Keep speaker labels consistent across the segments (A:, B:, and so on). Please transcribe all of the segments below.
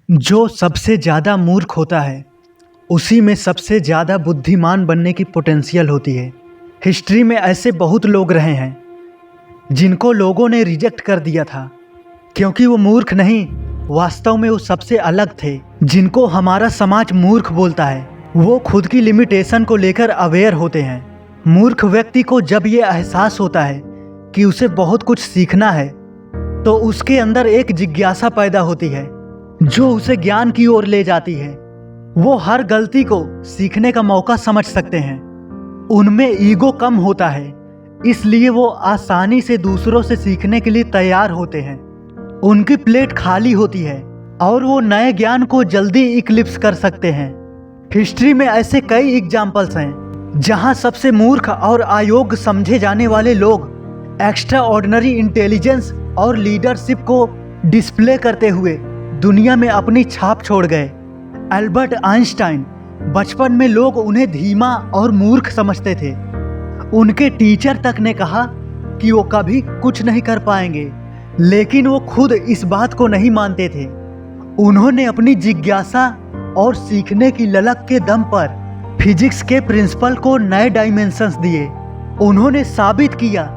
A: जो सबसे ज़्यादा मूर्ख होता है उसी में सबसे ज़्यादा बुद्धिमान बनने की पोटेंशियल होती है। हिस्ट्री में ऐसे बहुत लोग रहे हैं जिनको लोगों ने रिजेक्ट कर दिया था क्योंकि वो मूर्ख नहीं, वास्तव में वो सबसे अलग थे। जिनको हमारा समाज मूर्ख बोलता है वो खुद की लिमिटेशन को लेकर अवेयर होते हैं। मूर्ख व्यक्ति को जब ये एहसास होता है कि उसे बहुत कुछ सीखना है तो उसके अंदर एक जिज्ञासा पैदा होती है जो उसे ज्ञान की ओर ले जाती है। वो हर गलती को सीखने का मौका समझ सकते हैं। उनमें ईगो कम होता है, इसलिए वो आसानी से दूसरों से सीखने के लिए तैयार होते हैं। उनकी प्लेट खाली होती है और वो नए ज्ञान को जल्दी इक्लिप्स कर सकते हैं। हिस्ट्री में ऐसे कई एग्जाम्पल्स हैं जहां सबसे मूर्ख और अयोग्य समझे जाने वाले लोग एक्स्ट्रा ऑर्डिनरी इंटेलिजेंस और लीडरशिप को डिस्प्ले करते हुए दुनिया में अपनी छाप छोड़ गए। अल्बर्ट आइंस्टाइन, बचपन में लोग उन्हें धीमा और मूर्ख समझते थे। उनके टीचर तक ने कहा कि वो कभी कुछ नहीं कर पाएंगे, लेकिन वो खुद इस बात को नहीं मानते थे। उन्होंने अपनी जिज्ञासा और सीखने की ललक के दम पर फिजिक्स के प्रिंसिपल को नए डायमेंशंस दिए। उन्होंने साबित किया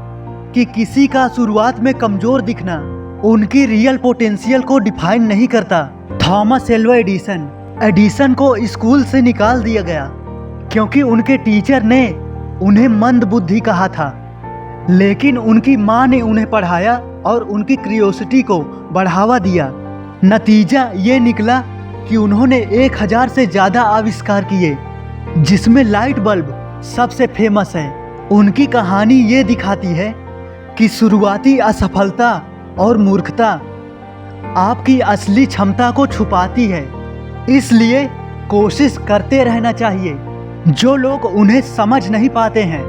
A: कि किसी का शुरुआत में कमजोर दिखना उनकी रियल पोटेंशियल को डिफाइन नहीं करता। थॉमस एल्वा एडिसन को स्कूल से निकाल दिया गया क्योंकि उनके टीचर ने उन्हें मंद बुद्धि कहा था, लेकिन उनकी माँ ने उन्हें पढ़ाया और उनकी क्यूरियोसिटी को बढ़ावा दिया। नतीजा ये निकला कि उन्होंने 1000 से ज़्यादा आविष्कार किए, जिसमें लाइट बल्ब सबसे फेमस है। उनकी कहानी ये दिखाती है कि शुरुआती असफलता और मूर्खता आपकी असली क्षमता को छुपाती है, इसलिए कोशिश करते रहना चाहिए। जो लोग उन्हें समझ नहीं पाते हैं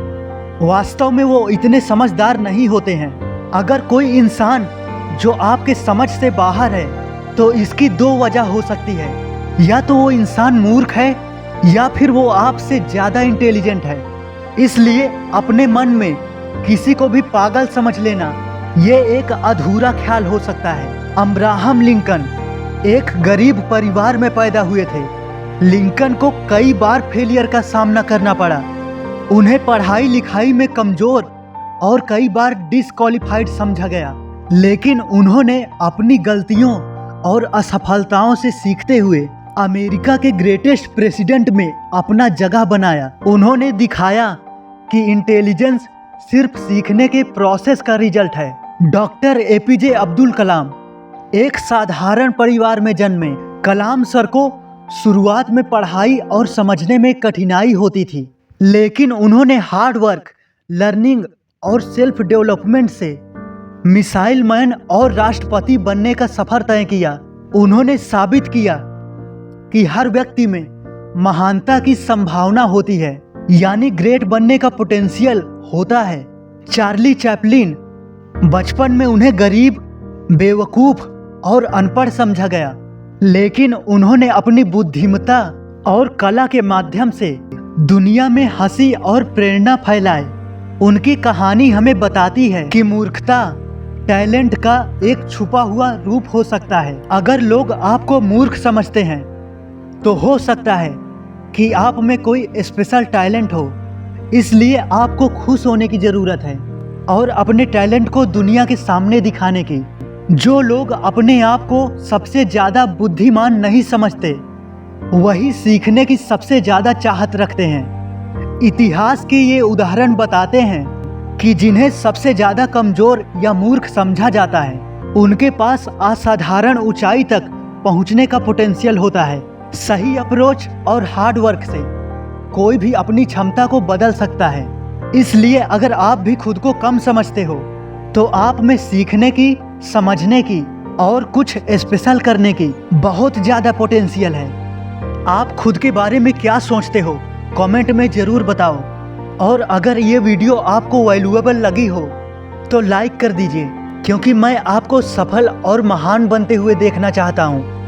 A: वास्तव में वो इतने समझदार नहीं होते हैं। अगर कोई इंसान जो आपके समझ से बाहर है तो इसकी 2 वजह हो सकती है, या तो वो इंसान मूर्ख है या फिर वो आपसे ज़्यादा इंटेलिजेंट है। इसलिए अपने मन में किसी को भी पागल समझ लेना ये एक अधूरा ख्याल हो सकता है। अब्राहम लिंकन एक गरीब परिवार में पैदा हुए थे। लिंकन को कई बार फेलियर का सामना करना पड़ा। उन्हें पढ़ाई लिखाई में कमजोर और कई बार डिसक्वालिफाइड समझा गया, लेकिन उन्होंने अपनी गलतियों और असफलताओं से सीखते हुए अमेरिका के ग्रेटेस्ट प्रेसिडेंट में अपना जगह बनाया। उन्होंने दिखाया कि इंटेलिजेंस सिर्फ सीखने के प्रोसेस का रिजल्ट है। डॉक्टर एपीजे अब्दुल कलाम एक साधारण परिवार में जन्मे। कलाम सर को शुरुआत में पढ़ाई और समझने में कठिनाई होती थी, लेकिन उन्होंने हार्ड वर्क, लर्निंग और सेल्फ डेवलपमेंट से मिसाइल मैन और राष्ट्रपति बनने का सफर तय किया। उन्होंने साबित किया कि हर व्यक्ति में महानता की संभावना होती है, यानी ग्रेट बनने का पोटेंशियल होता है। चार्ली चैपलिन, बचपन में उन्हें गरीब, बेवकूफ़ और अनपढ़ समझा गया, लेकिन उन्होंने अपनी बुद्धिमत्ता और कला के माध्यम से दुनिया में हंसी और प्रेरणा फैलाए। उनकी कहानी हमें बताती है कि मूर्खता टैलेंट का एक छुपा हुआ रूप हो सकता है। अगर लोग आपको मूर्ख समझते हैं तो हो सकता है कि आप में कोई स्पेशल टैलेंट हो, इसलिए आपको खुश होने की ज़रूरत है और अपने टैलेंट को दुनिया के सामने दिखाने की। जो लोग अपने आप को सबसे ज़्यादा बुद्धिमान नहीं समझते वही सीखने की सबसे ज़्यादा चाहत रखते हैं। इतिहास के ये उदाहरण बताते हैं कि जिन्हें सबसे ज़्यादा कमज़ोर या मूर्ख समझा जाता है उनके पास असाधारण ऊंचाई तक पहुंचने का पोटेंशियल होता है। सही अप्रोच और हार्ड वर्क से कोई भी अपनी क्षमता को बदल सकता है। इसलिए अगर आप भी खुद को कम समझते हो तो आप में सीखने की, समझने की और कुछ स्पेशल करने की बहुत ज़्यादा पोटेंशियल है। आप खुद के बारे में क्या सोचते हो कमेंट में ज़रूर बताओ, और अगर ये वीडियो आपको वैल्यूएबल लगी हो तो लाइक कर दीजिए, क्योंकि मैं आपको सफल और महान बनते हुए देखना चाहता हूँ।